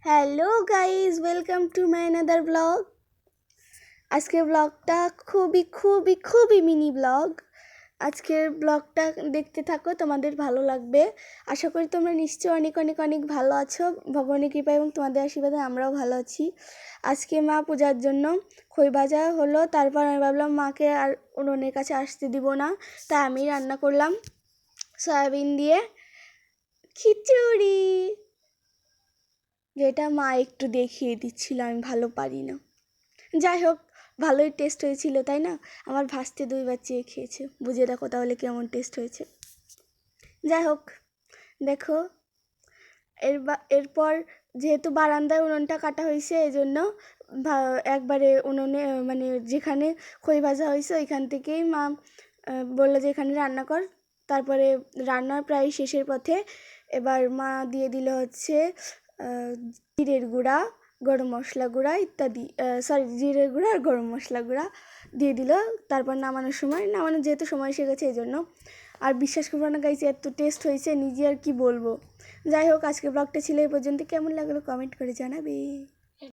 Hello guys, welcome to my another blog. আজকের ব্লগটা খুবই খুবই খুবই মিনি ব্লগ। আজকের ব্লগটা দেখতে থাকো, তোমাদের ভালো লাগবে। আশা করি তোমরা নিশ্চয়ই অনেক অনেক অনেক ভালো আছো। ভগবানের কৃপা এবং তোমাদের আশীর্বাদে আমরাও ভালো আছি। আজকে মা পূজার জন্য খই ভাজা হলো, তারপর আমি ভাবলাম মাকে আর উনুনের কাছে আসতে দিব না, তাই আমি রান্না করলাম সয়াবিন দিয়ে খিচুড়ি, যেটা মা একটু দেখিয়ে দিচ্ছিল, আমি ভালো পারি না। যাই হোক, ভালোই টেস্ট হয়েছিল, তাই না? আমার ভাসতে 2বার চেয়ে খেয়েছে, বুঝে দেখো তাহলে কেমন টেস্ট হয়েছে। যাই হোক, দেখো এরপর যেহেতু বারান্দায় উনুনটা কাটা হয়েছে, এই জন্য একবারে উনুনে মানে যেখানে খই ভাজা হয়েছে ওইখান থেকেই মা বললো যে এখানে রান্না কর। তারপরে রান্নার প্রায় শেষের পথে এবার মা দিয়ে দিল হচ্ছে জিরের গুঁড়া, গরম মশলা গুঁড়া ইত্যাদি, জিরের গুঁড়া আর গরম মশলা গুঁড়া দিয়ে দিল। তারপর নামানোর যেহেতু সময় এসে গেছে এই জন্য। আর বিশ্বাস করবো না গাইছে, এত টেস্ট হয়েছে, নিজে আর কি বলবো। যাই হোক, আজকে ব্লগটা ছিল এই পর্যন্ত। কেমন লাগলো কমেন্ট করে জানাবে।